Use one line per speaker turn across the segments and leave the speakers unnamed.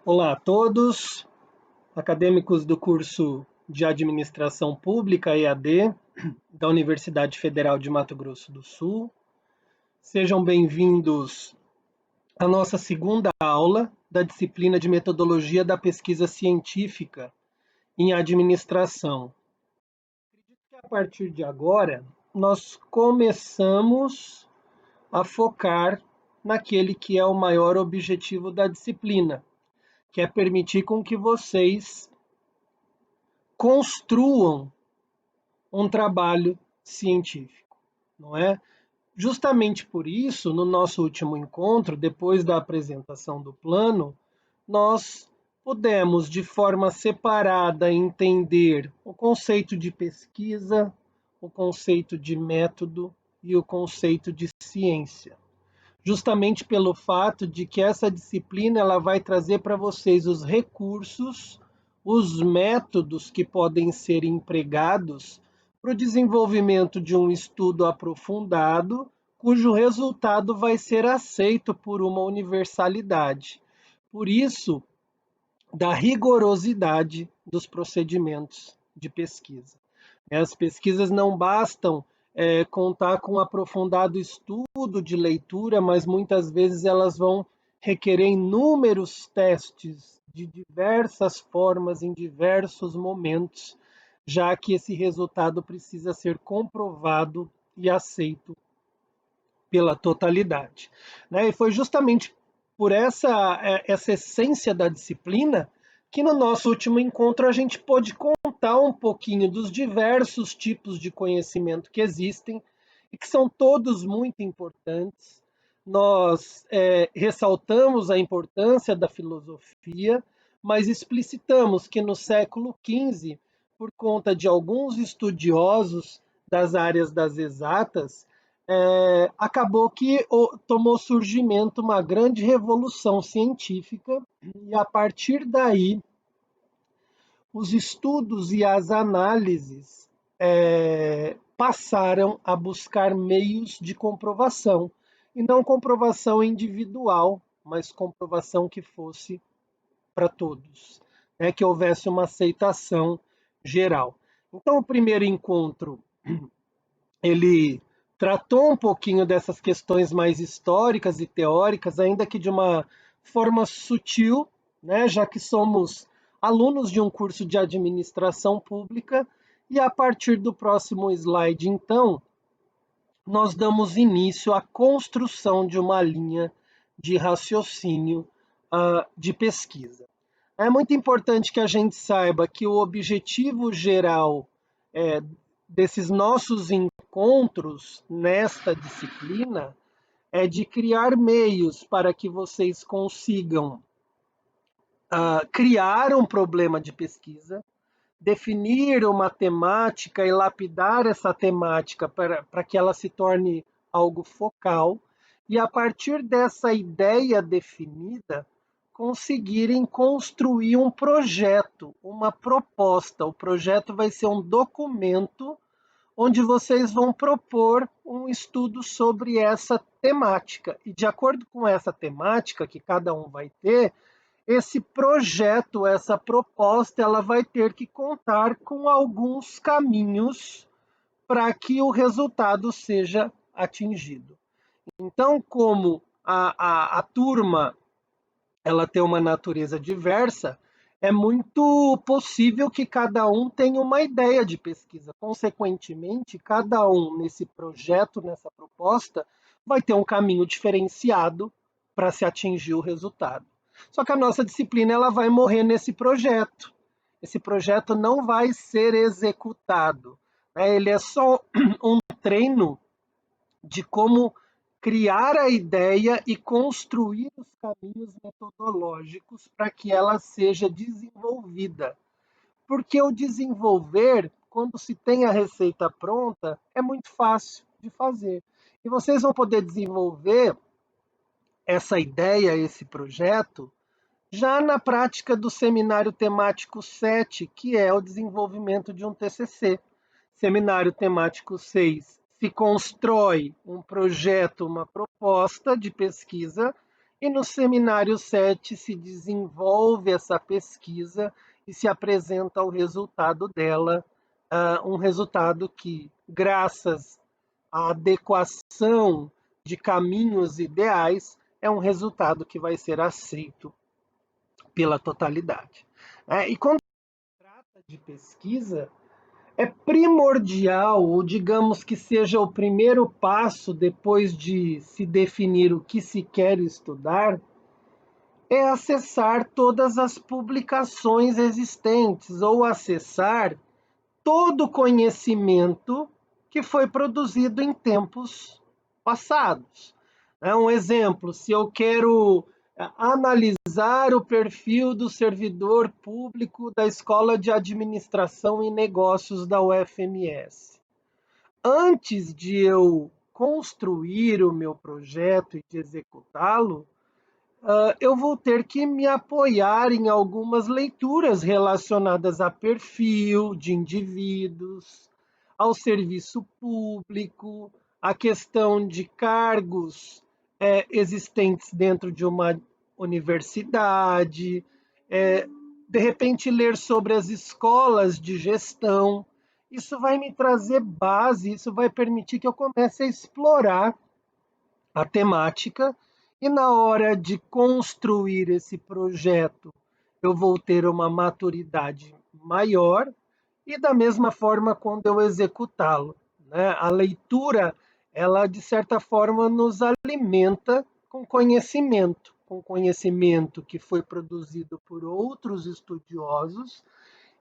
Olá a todos, acadêmicos do curso de Administração Pública EAD da Universidade Federal de Mato Grosso do Sul. Sejam bem-vindos à nossa segunda aula da disciplina de Metodologia da Pesquisa Científica em Administração. Acredito que a partir de agora nós começamos a focar naquele que é o maior objetivo da disciplina, que é permitir com que vocês construam um trabalho científico, não é? Justamente por isso, no nosso último encontro, depois da apresentação do plano, nós pudemos, de forma separada, entender o conceito de pesquisa, o conceito de método e o conceito de ciência. Justamente pelo fato de que essa disciplina ela vai trazer para vocês os recursos, os métodos que podem ser empregados para o desenvolvimento de um estudo aprofundado, cujo resultado vai ser aceito por uma universalidade. Por isso, da rigorosidade dos procedimentos de pesquisa. As pesquisas não bastam contar com um aprofundado estudo de leitura, mas muitas vezes elas vão requerer inúmeros testes de diversas formas, em diversos momentos, já que esse resultado precisa ser comprovado e aceito pela totalidade. Né? E foi justamente por essa essência da disciplina que no nosso último encontro a gente pôde contar um pouquinho dos diversos tipos de conhecimento que existem e que são todos muito importantes. Nós ressaltamos a importância da filosofia, mas explicitamos que no século XV, por conta de alguns estudiosos das áreas das exatas, acabou que tomou surgimento uma grande revolução científica e a partir daí os estudos e as análises passaram a buscar meios de comprovação e não comprovação individual, mas comprovação que fosse para todos, né, que houvesse uma aceitação geral. Então o primeiro encontro ele tratou um pouquinho dessas questões mais históricas e teóricas, ainda que de uma forma sutil, né, já que somos alunos de um curso de administração pública, e a partir do próximo slide, então, nós damos início à construção de uma linha de raciocínio de pesquisa. É muito importante que a gente saiba que o objetivo geral desses nossos encontros nesta disciplina é de criar meios para que vocês consigam criar um problema de pesquisa, definir uma temática e lapidar essa temática para que ela se torne algo focal, e a partir dessa ideia definida, conseguirem construir um projeto, uma proposta. O projeto vai ser um documento onde vocês vão propor um estudo sobre essa temática. E de acordo com essa temática que cada um vai ter, esse projeto, essa proposta, ela vai ter que contar com alguns caminhos para que o resultado seja atingido. Então, como a turma ela tem uma natureza diversa, é muito possível que cada um tenha uma ideia de pesquisa. Consequentemente, cada um nesse projeto, nessa proposta, vai ter um caminho diferenciado para se atingir o resultado. Só que a nossa disciplina ela vai morrer nesse projeto. Esse projeto não vai ser executado, né? Ele é só um treino de como criar a ideia e construir os caminhos metodológicos para que ela seja desenvolvida. Porque o desenvolver, quando se tem a receita pronta, é muito fácil de fazer. E vocês vão poder desenvolver essa ideia, esse projeto, já na prática do seminário temático 7, que é o desenvolvimento de um TCC. Seminário temático 6, se constrói um projeto, uma proposta de pesquisa, e no seminário 7 se desenvolve essa pesquisa e se apresenta o resultado dela, um resultado que, graças à adequação de caminhos ideais, é um resultado que vai ser aceito pela totalidade. E quando se trata de pesquisa, é primordial, ou digamos que seja o primeiro passo depois de se definir o que se quer estudar, é acessar todas as publicações existentes ou acessar todo o conhecimento que foi produzido em tempos passados. Um exemplo, se eu quero analisar o perfil do servidor público da Escola de Administração e Negócios da UFMS. Antes de eu construir o meu projeto e de executá-lo, eu vou ter que me apoiar em algumas leituras relacionadas a perfil de indivíduos, ao serviço público, a questão de cargos existentes dentro de uma universidade, de repente ler sobre as escolas de gestão. Isso vai me trazer base, isso vai permitir que eu comece a explorar a temática, e na hora de construir esse projeto, eu vou ter uma maturidade maior, e da mesma forma quando eu executá-lo, né? A leitura, ela de certa forma nos alimenta com conhecimento que foi produzido por outros estudiosos,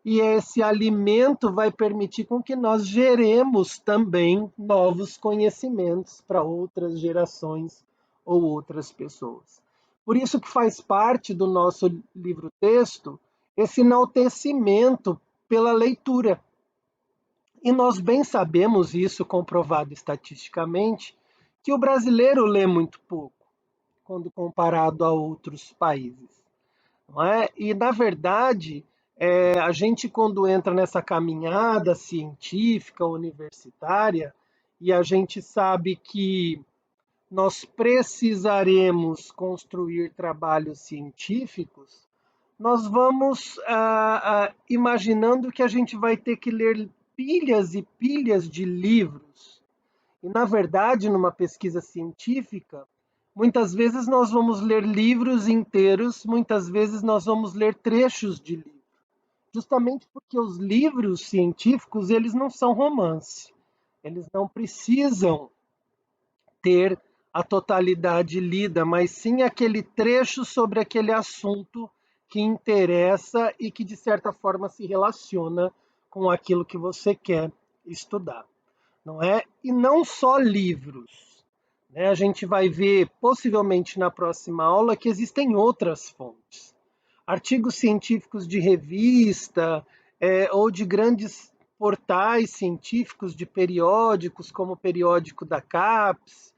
e esse alimento vai permitir com que nós geremos também novos conhecimentos para outras gerações ou outras pessoas. Por isso que faz parte do nosso livro-texto esse enaltecimento pela leitura. E nós bem sabemos isso, comprovado estatisticamente, que o brasileiro lê muito pouco quando comparado a outros países. Não é? E, na verdade, a gente, quando entra nessa caminhada científica, universitária, e a gente sabe que nós precisaremos construir trabalhos científicos, nós vamos imaginando que a gente vai ter que ler pilhas e pilhas de livros. E, na verdade, numa pesquisa científica, muitas vezes nós vamos ler livros inteiros, muitas vezes nós vamos ler trechos de livro. Justamente porque os livros científicos, eles não são romance. Eles não precisam ter a totalidade lida, mas sim aquele trecho sobre aquele assunto que interessa e que, de certa forma, se relaciona com aquilo que você quer estudar. Não é? E não só livros. Né? A gente vai ver, possivelmente na próxima aula, que existem outras fontes. Artigos científicos de revista, ou de grandes portais científicos de periódicos, como o periódico da CAPES,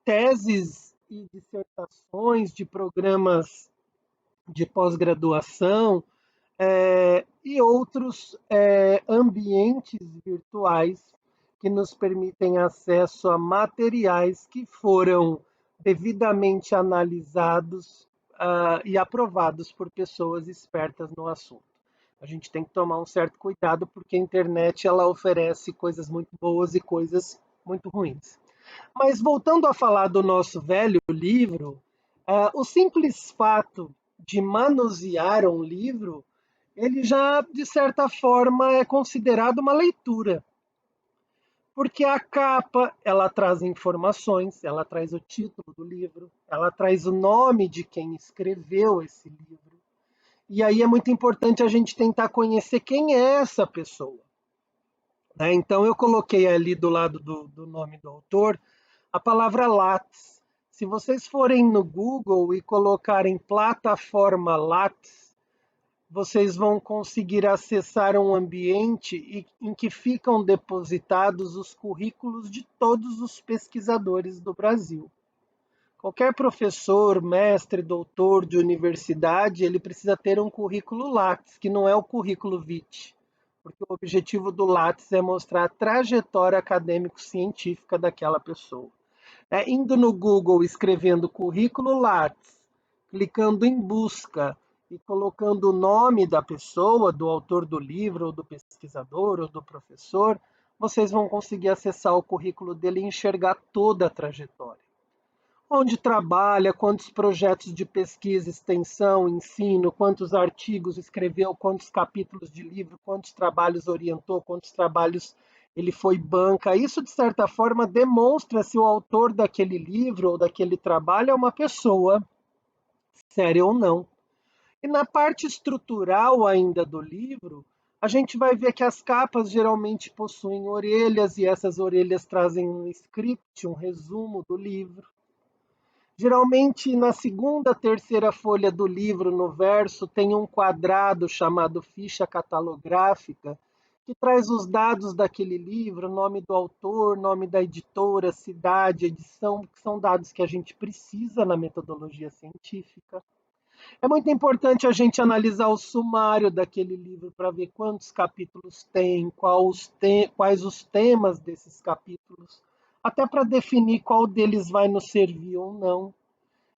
teses e dissertações de programas de pós-graduação, e outros ambientes virtuais que nos permitem acesso a materiais que foram devidamente analisados e aprovados por pessoas espertas no assunto. A gente tem que tomar um certo cuidado porque a internet ela oferece coisas muito boas e coisas muito ruins. Mas voltando a falar do nosso velho livro, o simples fato de manusear um livro, ele já, de certa forma, é considerado uma leitura. Porque a capa, ela traz informações, ela traz o título do livro, ela traz o nome de quem escreveu esse livro. E aí é muito importante a gente tentar conhecer quem é essa pessoa. Então, eu coloquei ali do lado do nome do autor a palavra Lattes. Se vocês forem no Google e colocarem plataforma Lattes, vocês vão conseguir acessar um ambiente em que ficam depositados os currículos de todos os pesquisadores do Brasil. Qualquer professor, mestre, doutor de universidade, ele precisa ter um currículo Lattes, que não é o currículo vitae, porque o objetivo do Lattes é mostrar a trajetória acadêmico-científica daquela pessoa. Indo no Google, escrevendo currículo Lattes, clicando em busca e colocando o nome da pessoa, do autor do livro, ou do pesquisador, ou do professor, vocês vão conseguir acessar o currículo dele e enxergar toda a trajetória. Onde trabalha, quantos projetos de pesquisa, extensão, ensino, quantos artigos escreveu, quantos capítulos de livro, quantos trabalhos orientou, quantos trabalhos ele foi banca. Isso, de certa forma, demonstra se o autor daquele livro ou daquele trabalho é uma pessoa séria ou não. E na parte estrutural ainda do livro, a gente vai ver que as capas geralmente possuem orelhas e essas orelhas trazem um script, um resumo do livro. Geralmente, na segunda, terceira folha do livro, no verso, tem um quadrado chamado ficha catalográfica, que traz os dados daquele livro, nome do autor, nome da editora, cidade, edição, que são dados que a gente precisa na metodologia científica. É muito importante a gente analisar o sumário daquele livro para ver quantos capítulos tem, quais os temas desses capítulos, até para definir qual deles vai nos servir ou não.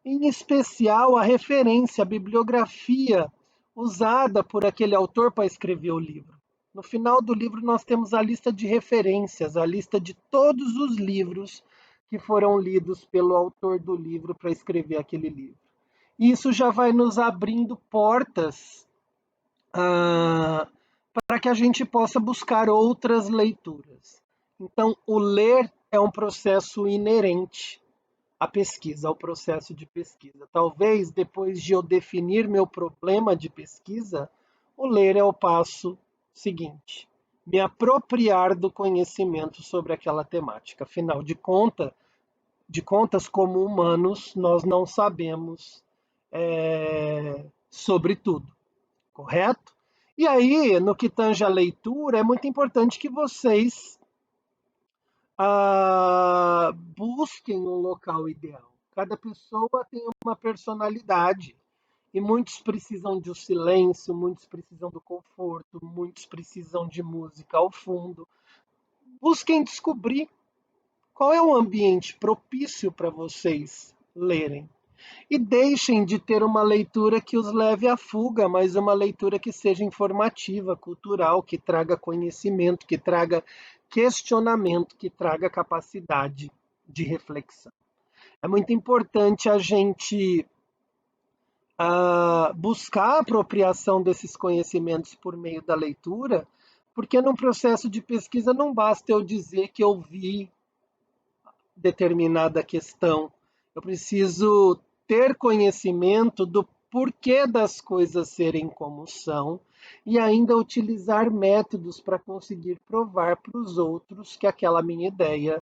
Em especial, a referência, a bibliografia usada por aquele autor para escrever o livro. No final do livro, nós temos a lista de referências, a lista de todos os livros que foram lidos pelo autor do livro para escrever aquele livro. Isso já vai nos abrindo portas para que a gente possa buscar outras leituras. Então, o ler é um processo inerente à pesquisa, ao processo de pesquisa. Talvez, depois de eu definir meu problema de pesquisa, o ler é o passo seguinte. Me apropriar do conhecimento sobre aquela temática. Afinal de contas, como humanos, nós não sabemos sobre tudo, correto? E aí, no que tange a leitura, é muito importante que vocês busquem um local ideal. Cada pessoa tem uma personalidade e muitos precisam de um silêncio, muitos precisam do conforto, muitos precisam de música ao fundo. Busquem descobrir qual é o ambiente propício para vocês lerem. E deixem de ter uma leitura que os leve à fuga, mas uma leitura que seja informativa, cultural, que traga conhecimento, que traga questionamento, que traga capacidade de reflexão. É muito importante a gente buscar a apropriação desses conhecimentos por meio da leitura, porque num processo de pesquisa não basta eu dizer que eu vi determinada questão. Eu preciso ter conhecimento do porquê das coisas serem como são e ainda utilizar métodos para conseguir provar para os outros que aquela minha ideia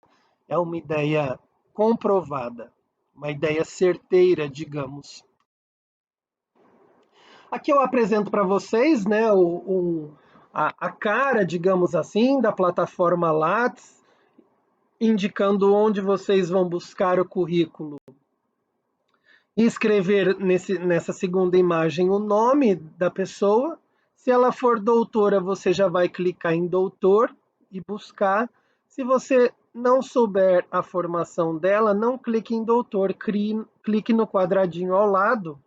é uma ideia comprovada, uma ideia certeira, digamos. Aqui eu apresento para vocês, né, a cara, digamos assim, da plataforma Lattes, indicando onde vocês vão buscar o currículo e escrever nessa segunda imagem o nome da pessoa. Se ela for doutora, você já vai clicar em doutor e buscar. Se você não souber a formação dela, não clique em doutor, clique no quadradinho ao lado,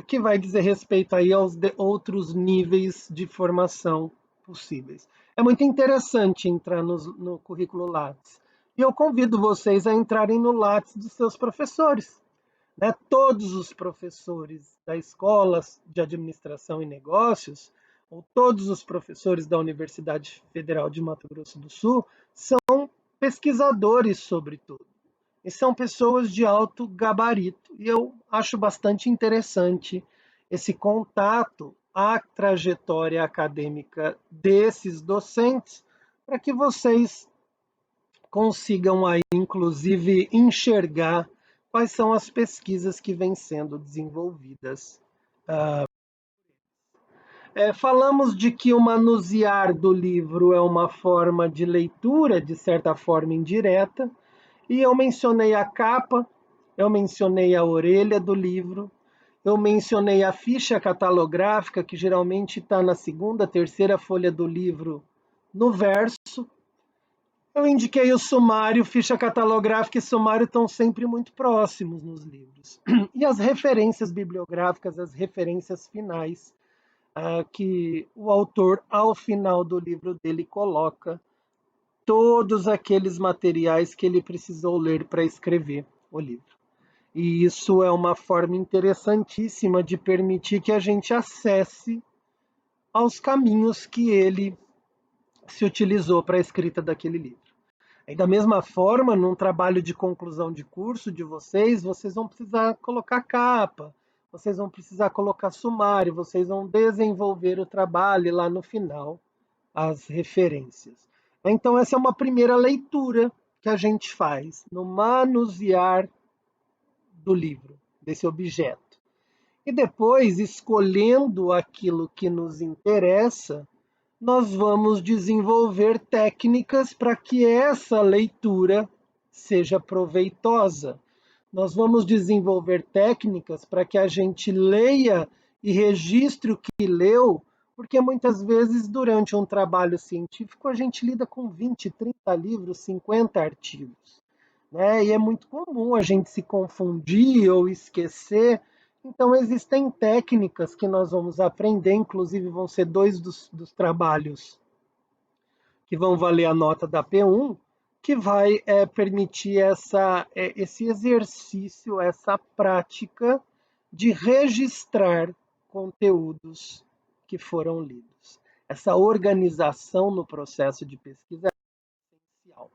que vai dizer respeito aí aos outros níveis de formação possíveis. É muito interessante entrar no currículo Lattes. E eu convido vocês a entrarem no Lattes dos seus professores. Né? Todos os professores da escola de administração e negócios, ou todos os professores da Universidade Federal de Mato Grosso do Sul, são pesquisadores sobre tudo. E são pessoas de alto gabarito. E eu acho bastante interessante esse contato à trajetória acadêmica desses docentes, para que vocês consigam aí, inclusive, enxergar quais são as pesquisas que vêm sendo desenvolvidas. Falamos de que o manusear do livro é uma forma de leitura, de certa forma indireta, e eu mencionei a capa, eu mencionei a orelha do livro, eu mencionei a ficha catalográfica, que geralmente está na segunda, terceira folha do livro, no verso, Eu indiquei o sumário, ficha catalográfica e sumário estão sempre muito próximos nos livros. E as referências bibliográficas, as referências finais, que o autor, ao final do livro dele, coloca todos aqueles materiais que ele precisou ler para escrever o livro. E isso é uma forma interessantíssima de permitir que a gente acesse aos caminhos que ele se utilizou para a escrita daquele livro. E da mesma forma, num trabalho de conclusão de curso de vocês, vocês vão precisar colocar capa, vocês vão precisar colocar sumário, vocês vão desenvolver o trabalho e lá no final as referências. Então, essa é uma primeira leitura que a gente faz no manusear do livro, desse objeto. E depois, escolhendo aquilo que nos interessa, nós vamos desenvolver técnicas para que essa leitura seja proveitosa. Nós vamos desenvolver técnicas para que a gente leia e registre o que leu, porque muitas vezes, durante um trabalho científico, a gente lida com 20, 30 livros, 50 artigos, né? E é muito comum a gente se confundir ou esquecer. Então, existem técnicas que nós vamos aprender, inclusive vão ser dois dos trabalhos que vão valer a nota da P1, que vai permitir esse exercício, essa prática de registrar conteúdos que foram lidos. Essa organização no processo de pesquisa é essencial.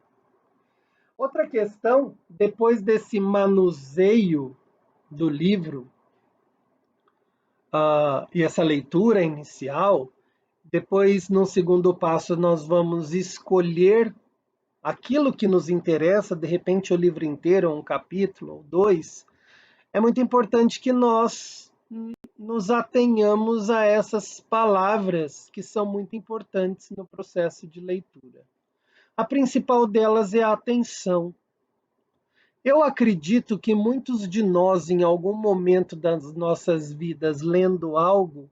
Outra questão, depois desse manuseio do livro e essa leitura inicial, depois, no segundo passo, nós vamos escolher aquilo que nos interessa, de repente o livro inteiro, um capítulo ou dois. É muito importante que nós nos atenhamos a essas palavras que são muito importantes no processo de leitura. A principal delas é a atenção. Eu acredito que muitos de nós, em algum momento das nossas vidas, lendo algo,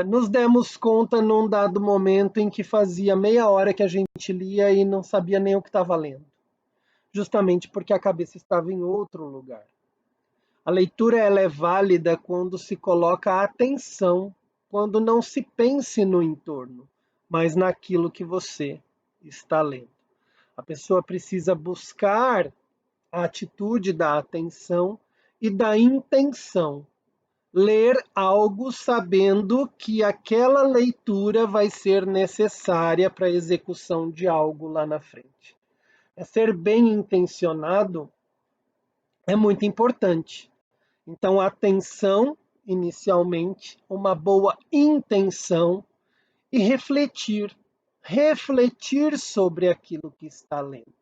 nos demos conta num dado momento em que fazia meia hora que a gente lia e não sabia nem o que estava lendo, justamente porque a cabeça estava em outro lugar. A leitura ela é válida quando se coloca a atenção, quando não se pense no entorno, mas naquilo que você está lendo. A pessoa precisa buscar a atitude da atenção e da intenção. Ler algo sabendo que aquela leitura vai ser necessária para a execução de algo lá na frente. Ser bem intencionado é muito importante. Então, atenção inicialmente, uma boa intenção e refletir sobre aquilo que está lendo.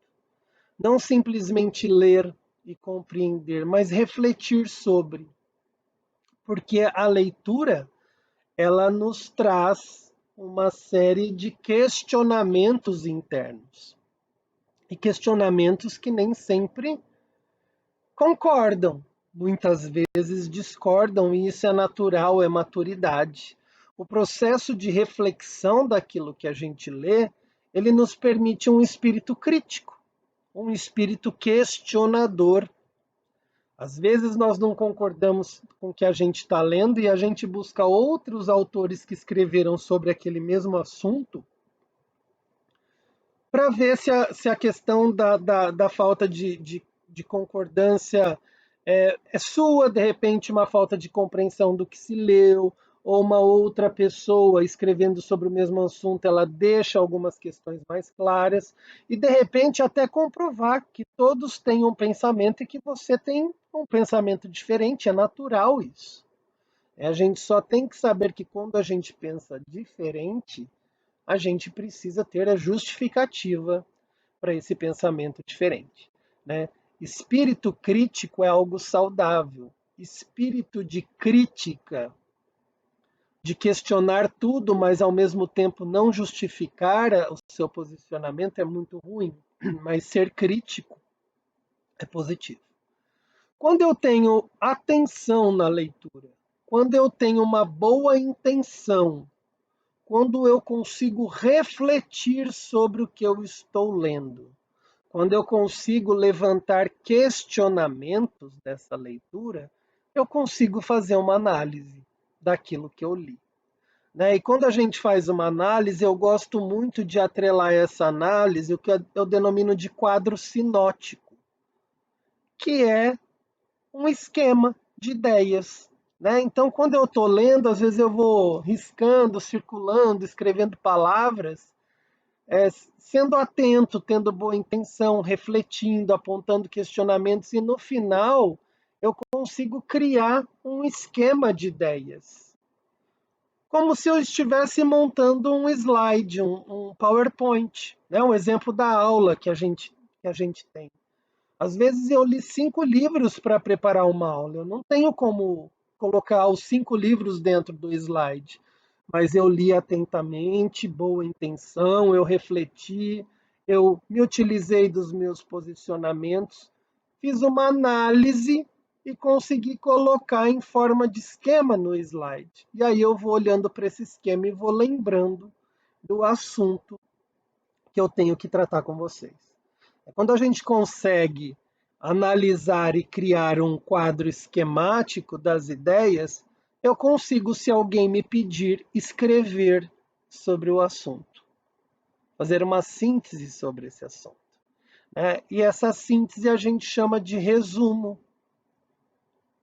Não simplesmente ler e compreender, mas refletir sobre. Porque a leitura, ela nos traz uma série de questionamentos internos. E questionamentos que nem sempre concordam, muitas vezes discordam, e isso é natural, é maturidade. O processo de reflexão daquilo que a gente lê, ele nos permite um espírito crítico, um espírito questionador. Às vezes nós não concordamos com o que a gente está lendo e a gente busca outros autores que escreveram sobre aquele mesmo assunto para ver se a questão da falta de concordância é sua, de repente, uma falta de compreensão do que se leu, ou uma outra pessoa escrevendo sobre o mesmo assunto, ela deixa algumas questões mais claras, e de repente até comprovar que todos têm um pensamento e que você tem um pensamento diferente, é natural isso. A gente só tem que saber que quando a gente pensa diferente, a gente precisa ter a justificativa para esse pensamento diferente, né? Espírito crítico é algo saudável. Espírito de crítica, de questionar tudo, mas ao mesmo tempo não justificar o seu posicionamento é muito ruim. Mas ser crítico é positivo. Quando eu tenho atenção na leitura, quando eu tenho uma boa intenção, quando eu consigo refletir sobre o que eu estou lendo, quando eu consigo levantar questionamentos dessa leitura, eu consigo fazer uma análise daquilo que eu li. Né? E quando a gente faz uma análise, eu gosto muito de atrelar essa análise, o que eu denomino de quadro sinótico, que é um esquema de ideias. Né? Então, quando eu estou lendo, às vezes eu vou riscando, circulando, escrevendo palavras, sendo atento, tendo boa intenção, refletindo, apontando questionamentos, e no final eu consigo criar um esquema de ideias. Como se eu estivesse montando um slide, um PowerPoint, né? Um exemplo da aula que a gente tem. Às vezes eu li 5 livros para preparar uma aula. Eu não tenho como colocar os 5 livros dentro do slide, mas eu li atentamente, boa intenção, eu refleti, eu me utilizei dos meus posicionamentos, fiz uma análise e consegui colocar em forma de esquema no slide. E aí eu vou olhando para esse esquema e vou lembrando do assunto que eu tenho que tratar com vocês. Quando a gente consegue analisar e criar um quadro esquemático das ideias, eu consigo, se alguém me pedir, escrever sobre o assunto, fazer uma síntese sobre esse assunto. E essa síntese a gente chama de resumo.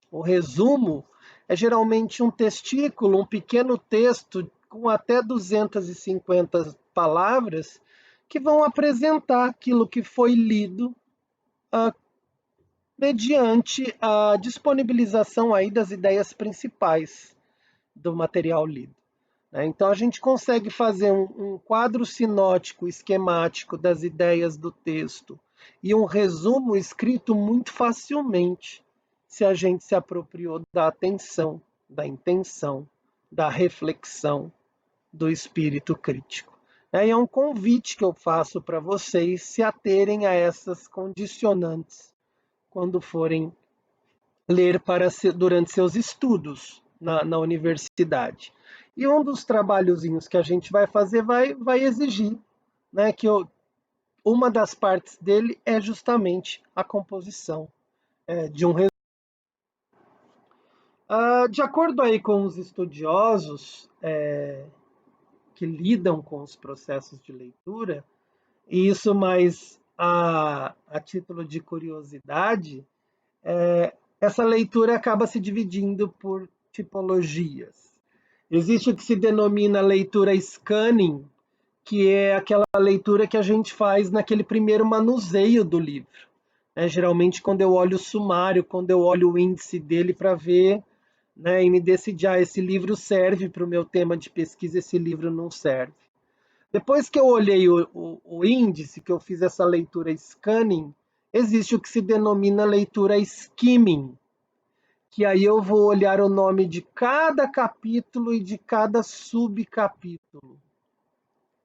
O resumo é geralmente um testículo, um pequeno texto com até 250 palavras que vão apresentar aquilo que foi lido mediante a disponibilização aí das ideias principais do material lido. Então a gente consegue fazer um quadro sinótico, esquemático das ideias do texto e um resumo escrito muito facilmente, se a gente se apropriou da atenção, da intenção, da reflexão, do espírito crítico. É um convite que eu faço para vocês se aterem a essas condicionantes quando forem ler durante seus estudos na universidade. E um dos trabalhozinhos que a gente vai fazer vai exigir, né, que uma das partes dele é justamente a composição de um resumo. De acordo aí com os estudiosos que lidam com os processos de leitura, e isso mais a título de curiosidade, essa leitura acaba se dividindo por tipologias. Existe o que se denomina leitura scanning, que é aquela leitura que a gente faz naquele primeiro manuseio do livro. Geralmente, quando eu olho o sumário, quando eu olho o índice dele para ver, né, e me decidir, esse livro serve para o meu tema de pesquisa, esse livro não serve. Depois que eu olhei o índice, que eu fiz essa leitura scanning, existe o que se denomina leitura skimming, que aí eu vou olhar o nome de cada capítulo e de cada subcapítulo.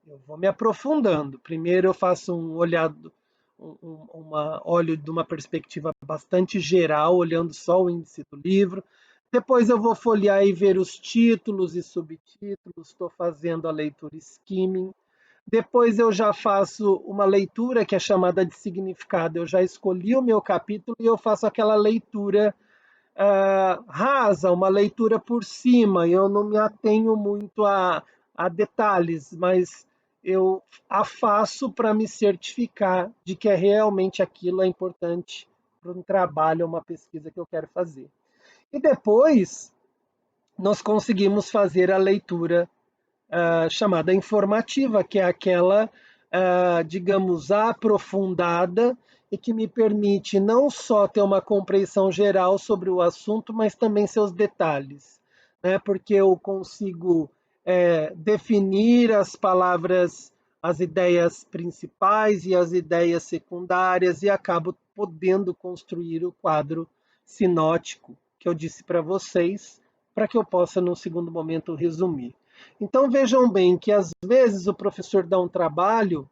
Eu vou me aprofundando. Primeiro eu faço olho de uma perspectiva bastante geral, olhando só o índice do livro. Depois eu vou folhear e ver os títulos e subtítulos, estou fazendo a leitura skimming. Depois eu já faço uma leitura que é chamada de significado. Eu já escolhi o meu capítulo e eu faço aquela leitura rasa, uma leitura por cima. Eu não me atenho muito a detalhes, mas eu a faço para me certificar de que realmente aquilo é importante para um trabalho, uma pesquisa que eu quero fazer. E depois nós conseguimos fazer a leitura chamada informativa, que é aquela, digamos, aprofundada e que me permite não só ter uma compreensão geral sobre o assunto, mas também seus detalhes, né? Porque eu consigo definir as palavras, as ideias principais e as ideias secundárias e acabo podendo construir o quadro sinótico que eu disse para vocês, para que eu possa, no segundo momento, resumir. Então vejam bem que às vezes o professor dá um trabalho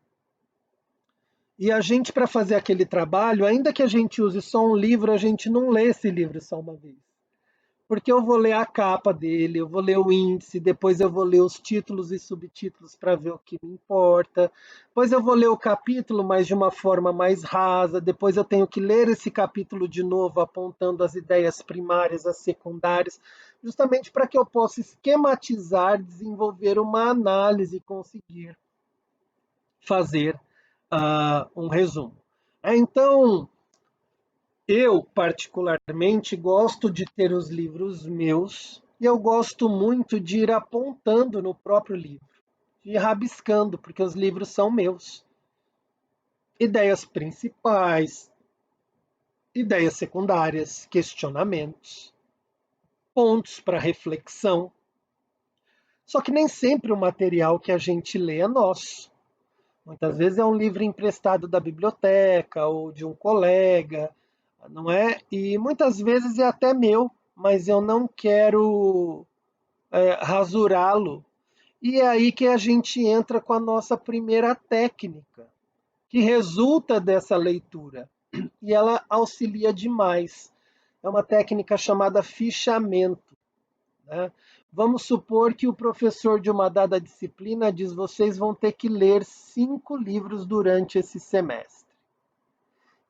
e a gente, para fazer aquele trabalho, ainda que a gente use só um livro, a gente não lê esse livro só uma vez. porque eu vou ler a capa dele, eu vou ler o índice, depois eu vou ler os títulos e subtítulos para ver o que me importa, depois eu vou ler o capítulo, mas de uma forma mais rasa, depois eu tenho que ler esse capítulo de novo, apontando as ideias primárias, as secundárias, justamente para que eu possa esquematizar, desenvolver uma análise e conseguir fazer um resumo. Então, eu, particularmente, gosto de ter os livros meus e eu gosto muito de ir apontando no próprio livro, de ir rabiscando, porque os livros são meus. Ideias principais, ideias secundárias, questionamentos, pontos para reflexão. Só que nem sempre o material que a gente lê é nosso. Muitas vezes é um livro emprestado da biblioteca ou de um colega, não é? E muitas vezes é até meu, mas eu não quero rasurá-lo. E é aí que a gente entra com a nossa primeira técnica, que resulta dessa leitura. E ela auxilia demais. É uma técnica chamada fichamento. Né? Vamos supor que o professor de uma dada disciplina diz: vocês vão ter que ler 5 livros durante esse semestre.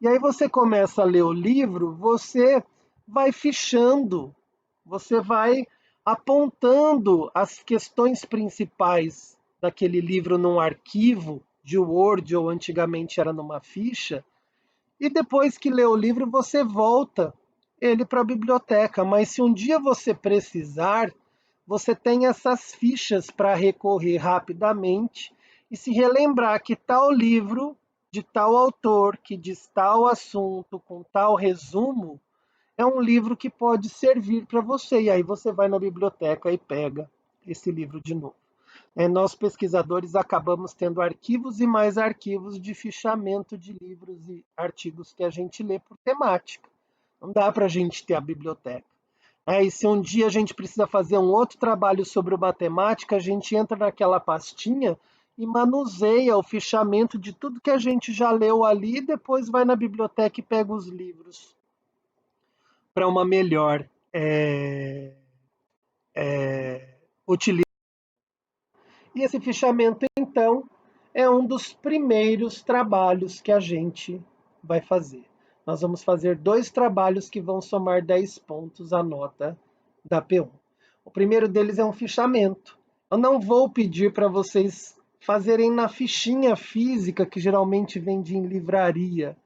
E aí você começa a ler o livro, você vai fichando, você vai apontando as questões principais daquele livro num arquivo de Word ou antigamente era numa ficha, e depois que lê o livro você volta ele para a biblioteca. Mas se um dia você precisar, você tem essas fichas para recorrer rapidamente e se relembrar que tal livro, de tal autor, que diz tal assunto, com tal resumo, é um livro que pode servir para você. E aí você vai na biblioteca e pega esse livro de novo. Nós, pesquisadores, acabamos tendo arquivos e mais arquivos de fichamento de livros e artigos que a gente lê por temática. Não dá para a gente ter a biblioteca. E se um dia a gente precisa fazer um outro trabalho sobre matemática, a gente entra naquela pastinha e manuseia o fichamento de tudo que a gente já leu ali e depois vai na biblioteca e pega os livros para uma melhor utilização. E esse fichamento, então, é um dos primeiros trabalhos que a gente vai fazer. Nós vamos fazer 2 trabalhos que vão somar 10 pontos à nota da P1. O primeiro deles é um fichamento. Eu não vou pedir para vocês fazerem na fichinha física, que geralmente vende em livraria,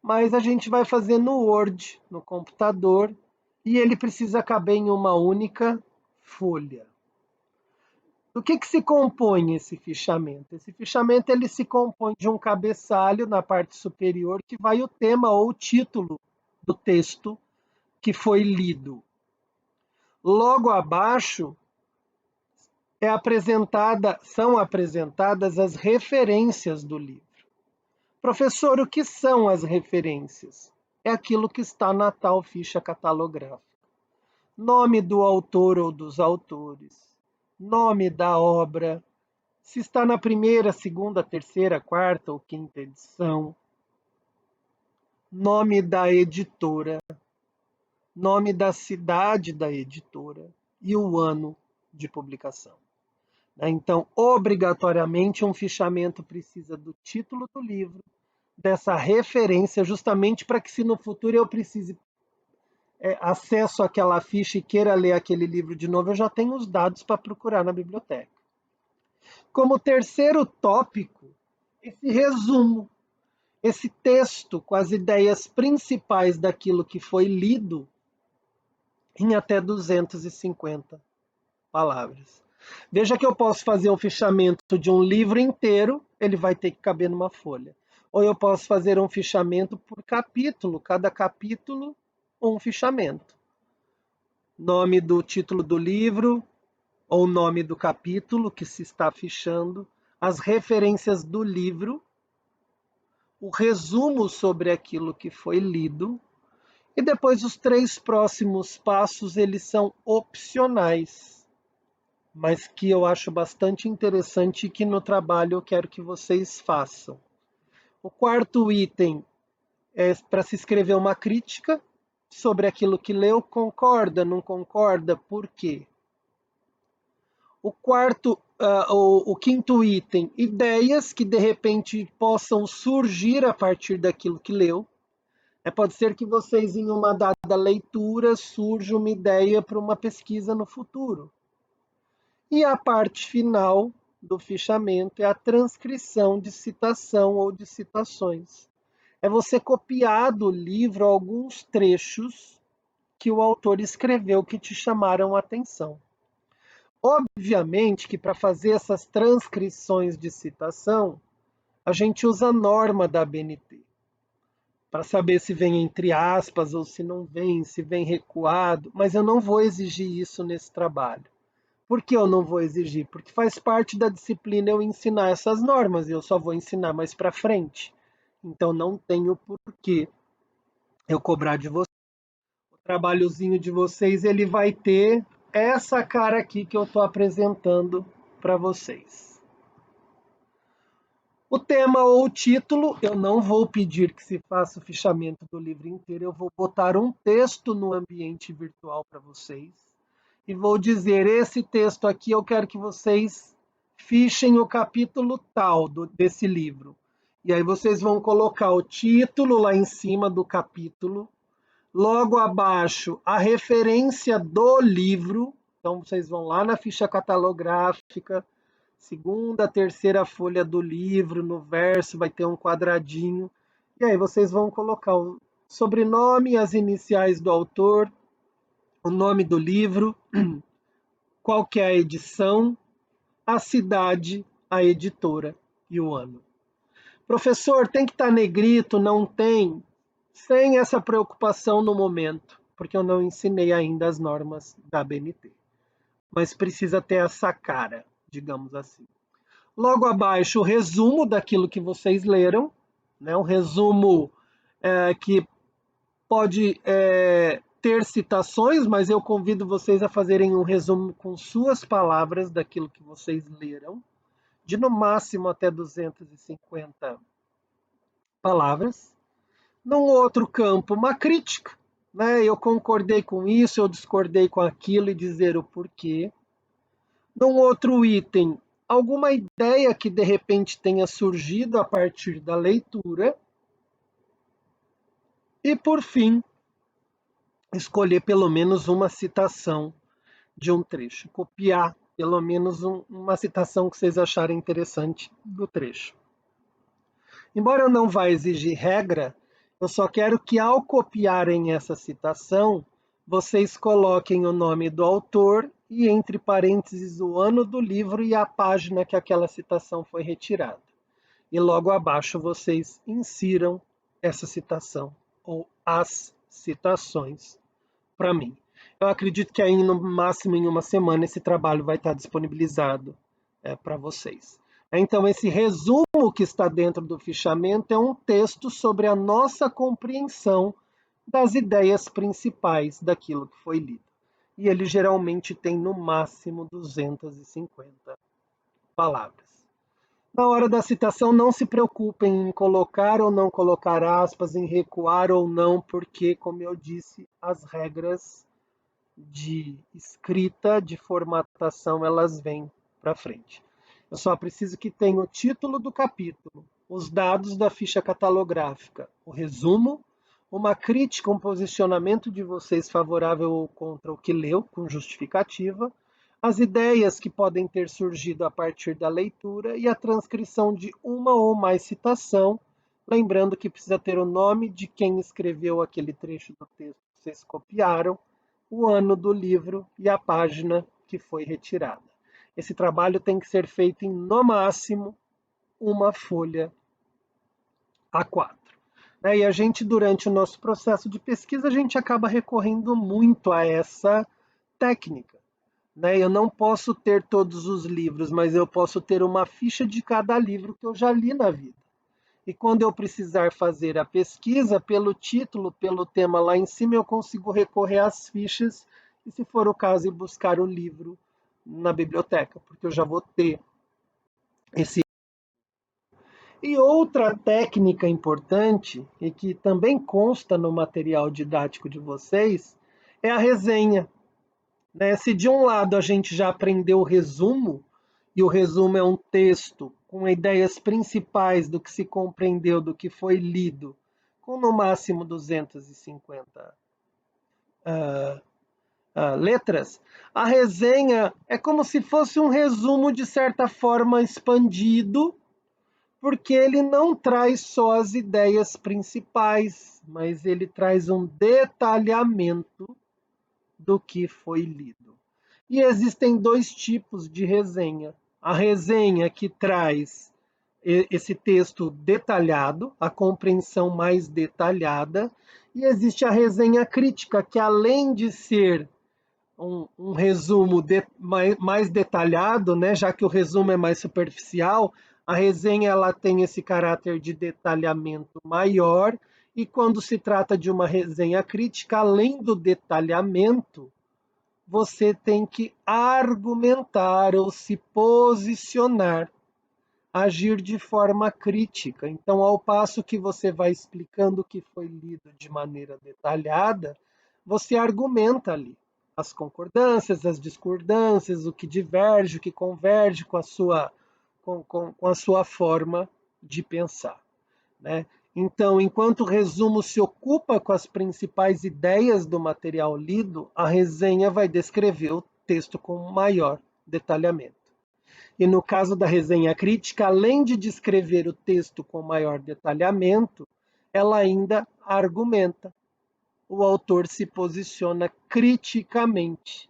mas a gente vai fazer no Word, no computador, e ele precisa caber em uma única folha. Do que se compõe esse fichamento? Esse fichamento ele se compõe de um cabeçalho na parte superior que vai o tema ou o título do texto que foi lido. Logo abaixo são apresentadas as referências do livro. Professor, o que são as referências? É aquilo que está na tal ficha catalográfica. Nome do autor ou dos autores, nome da obra, se está na primeira, segunda, terceira, quarta ou quinta edição, nome da editora, nome da cidade da editora e o ano de publicação. Então, obrigatoriamente, um fichamento precisa do título do livro, dessa referência, justamente para que, se no futuro eu precise acesso àquela ficha e queira ler aquele livro de novo, eu já tenho os dados para procurar na biblioteca. Como terceiro tópico, esse resumo, esse texto com as ideias principais daquilo que foi lido em até 250 palavras. Veja que eu posso fazer um fichamento de um livro inteiro, ele vai ter que caber numa folha. Ou eu posso fazer um fichamento por capítulo, cada capítulo um fichamento. Nome do título do livro, ou nome do capítulo que se está fichando, as referências do livro, o resumo sobre aquilo que foi lido, e depois os 3 próximos passos, eles são opcionais, mas que eu acho bastante interessante e que no trabalho eu quero que vocês façam. O quarto item é para se escrever uma crítica, sobre aquilo que leu, concorda, não concorda, por quê? O quinto item, ideias que de repente possam surgir a partir daquilo que leu. Pode ser que vocês, em uma dada leitura, surja uma ideia para uma pesquisa no futuro. E a parte final do fichamento é a transcrição de citação ou de citações. É você copiar do livro alguns trechos que o autor escreveu que te chamaram a atenção. Obviamente que para fazer essas transcrições de citação, a gente usa a norma da ABNT, para saber se vem entre aspas ou se não vem, se vem recuado, mas eu não vou exigir isso nesse trabalho. Por que eu não vou exigir? Porque faz parte da disciplina eu ensinar essas normas e eu só vou ensinar mais para frente. Então não tenho por que eu cobrar de vocês. O trabalhozinho de vocês ele vai ter essa cara aqui que eu estou apresentando para vocês. O tema ou o título, eu não vou pedir que se faça o fichamento do livro inteiro, eu vou botar um texto no ambiente virtual para vocês e vou dizer, esse texto aqui eu quero que vocês fichem o capítulo tal desse livro. E aí vocês vão colocar o título lá em cima do capítulo, logo abaixo a referência do livro, então vocês vão lá na ficha catalográfica, segunda, terceira folha do livro, no verso vai ter um quadradinho, e aí vocês vão colocar o sobrenome, as iniciais do autor, o nome do livro, qual que é a edição, a cidade, a editora e o ano. Professor, tem que estar negrito? Não tem? Sem essa preocupação no momento, porque eu não ensinei ainda as normas da ABNT. Mas precisa ter essa cara, digamos assim. Logo abaixo, o resumo daquilo que vocês leram, né? Um resumo que pode ter citações, mas eu convido vocês a fazerem um resumo com suas palavras daquilo que vocês leram, de no máximo até 250 palavras. Num outro campo, uma crítica, né? Eu concordei com isso, eu discordei com aquilo e dizer o porquê. Num outro item, alguma ideia que de repente tenha surgido a partir da leitura. E, por fim, escolher pelo menos uma citação de um trecho, copiar pelo menos uma citação que vocês acharem interessante do trecho. Embora eu não vá exigir regra, eu só quero que ao copiarem essa citação, vocês coloquem o nome do autor e entre parênteses o ano do livro e a página que aquela citação foi retirada. E logo abaixo vocês insiram essa citação ou as citações para mim. Eu acredito que aí no máximo em uma semana esse trabalho vai estar disponibilizado para vocês. Então, esse resumo que está dentro do fichamento é um texto sobre a nossa compreensão das ideias principais daquilo que foi lido. E ele geralmente tem no máximo 250 palavras. Na hora da citação, não se preocupem em colocar ou não colocar aspas, em recuar ou não, porque, como eu disse, as regras de escrita, de formatação, elas vêm para frente. Eu só preciso que tenha o título do capítulo, os dados da ficha catalográfica, o resumo, uma crítica, um posicionamento de vocês favorável ou contra o que leu, com justificativa, as ideias que podem ter surgido a partir da leitura e a transcrição de uma ou mais citação, lembrando que precisa ter o nome de quem escreveu aquele trecho do texto que vocês copiaram, o ano do livro e a página que foi retirada. Esse trabalho tem que ser feito em, no máximo, uma folha A4. E a gente, durante o nosso processo de pesquisa, a gente acaba recorrendo muito a essa técnica. Eu não posso ter todos os livros, mas eu posso ter uma ficha de cada livro que eu já li na vida. E quando eu precisar fazer a pesquisa, pelo título, pelo tema lá em cima, eu consigo recorrer às fichas e, se for o caso, ir buscar o livro na biblioteca, porque eu já vou ter esse. E outra técnica importante, e que também consta no material didático de vocês, é a resenha, né? Se de um lado a gente já aprendeu o resumo, e o resumo é um texto com ideias principais do que se compreendeu, do que foi lido, com no máximo 250 letras, a resenha é como se fosse um resumo, de certa forma, expandido, porque ele não traz só as ideias principais, mas ele traz um detalhamento do que foi lido. E existem dois tipos de resenha. A resenha que traz esse texto detalhado, a compreensão mais detalhada, e existe a resenha crítica, que além de ser um resumo mais detalhado, né, já que o resumo é mais superficial, a resenha ela tem esse caráter de detalhamento maior, e quando se trata de uma resenha crítica, além do detalhamento, você tem que argumentar ou se posicionar, agir de forma crítica. Então, ao passo que você vai explicando o que foi lido de maneira detalhada, você argumenta ali as concordâncias, as discordâncias, o que diverge, o que converge com a sua forma de pensar, né? Então, enquanto o resumo se ocupa com as principais ideias do material lido, a resenha vai descrever o texto com maior detalhamento. E no caso da resenha crítica, além de descrever o texto com maior detalhamento, ela ainda argumenta. O autor se posiciona criticamente.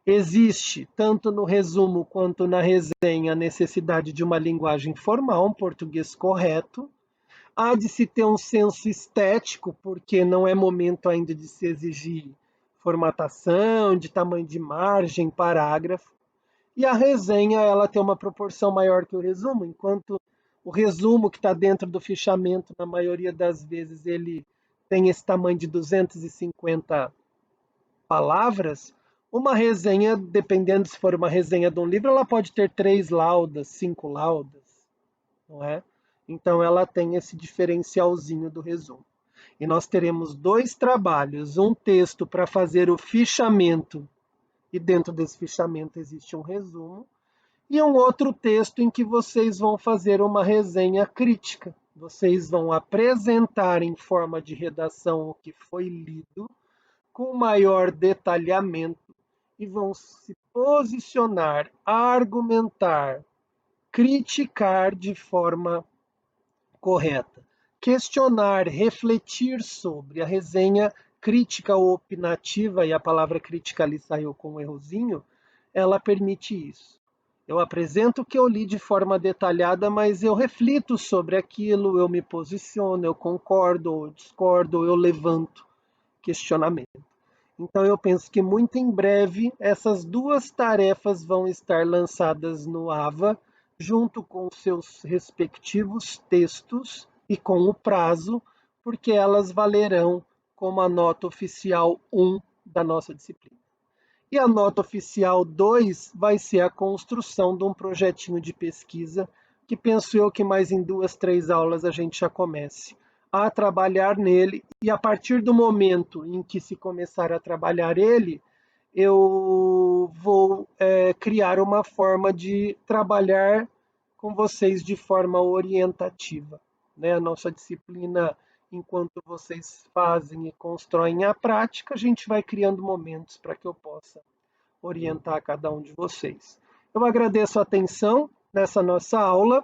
Existe, tanto no resumo quanto na resenha, a necessidade de uma linguagem formal, um português correto. Há de se ter um senso estético, porque não é momento ainda de se exigir formatação, de tamanho de margem, parágrafo. E a resenha ela tem uma proporção maior que o resumo, enquanto o resumo que está dentro do fichamento, na maioria das vezes, ele tem esse tamanho de 250 palavras, uma resenha, dependendo se for uma resenha de um livro, ela pode ter 3 laudas, 5 laudas, não é? Então ela tem esse diferencialzinho do resumo. E nós teremos dois trabalhos, um texto para fazer o fichamento, e dentro desse fichamento existe um resumo, e um outro texto em que vocês vão fazer uma resenha crítica. Vocês vão apresentar em forma de redação o que foi lido, com maior detalhamento, e vão se posicionar, argumentar, criticar de forma correta, questionar, refletir sobre. A resenha crítica ou opinativa, e a palavra crítica ali saiu com um errozinho, ela permite isso. Eu apresento o que eu li de forma detalhada, mas eu reflito sobre aquilo, eu me posiciono, eu concordo ou discordo, ou eu levanto questionamento. Então eu penso que muito em breve essas duas tarefas vão estar lançadas no AVA, junto com seus respectivos textos e com o prazo, porque elas valerão como a nota oficial 1 da nossa disciplina. E a nota oficial 2 vai ser a construção de um projetinho de pesquisa, que penso eu que mais em 2, 3 aulas a gente já comece a trabalhar nele, e a partir do momento em que se começar a trabalhar ele, eu vou criar uma forma de trabalhar com vocês de forma orientativa, né? A nossa disciplina, enquanto vocês fazem e constroem a prática, a gente vai criando momentos para que eu possa orientar cada um de vocês. Eu agradeço a atenção nessa nossa aula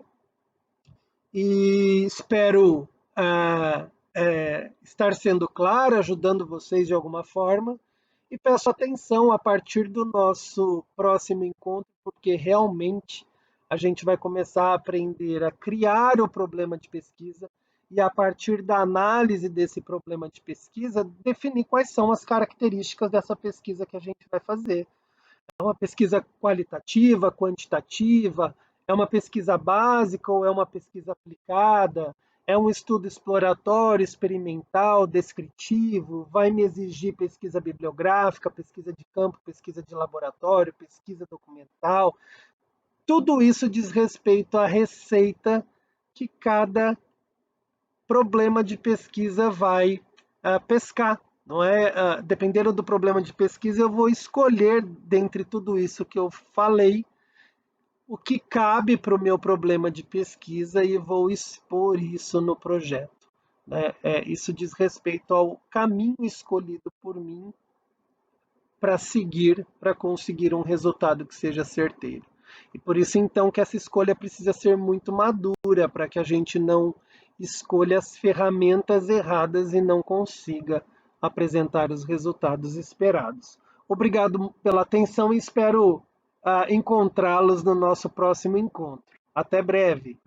e espero estar sendo claro, ajudando vocês de alguma forma. E peço atenção a partir do nosso próximo encontro, porque realmente a gente vai começar a aprender a criar o problema de pesquisa e, a partir da análise desse problema de pesquisa, definir quais são as características dessa pesquisa que a gente vai fazer. É uma pesquisa qualitativa, quantitativa? É uma pesquisa básica ou é uma pesquisa aplicada? É um estudo exploratório, experimental, descritivo? Vai me exigir pesquisa bibliográfica, pesquisa de campo, pesquisa de laboratório, pesquisa documental? Tudo isso diz respeito à receita que cada problema de pesquisa vai pescar, não é? Dependendo do problema de pesquisa, eu vou escolher dentre tudo isso que eu falei o que cabe para o meu problema de pesquisa e vou expor isso no projeto, né? Isso diz respeito ao caminho escolhido por mim para seguir, para conseguir um resultado que seja certeiro. E por isso, então, que essa escolha precisa ser muito madura, para que a gente não escolha as ferramentas erradas e não consiga apresentar os resultados esperados. Obrigado pela atenção e espero encontrá-los no nosso próximo encontro. Até breve!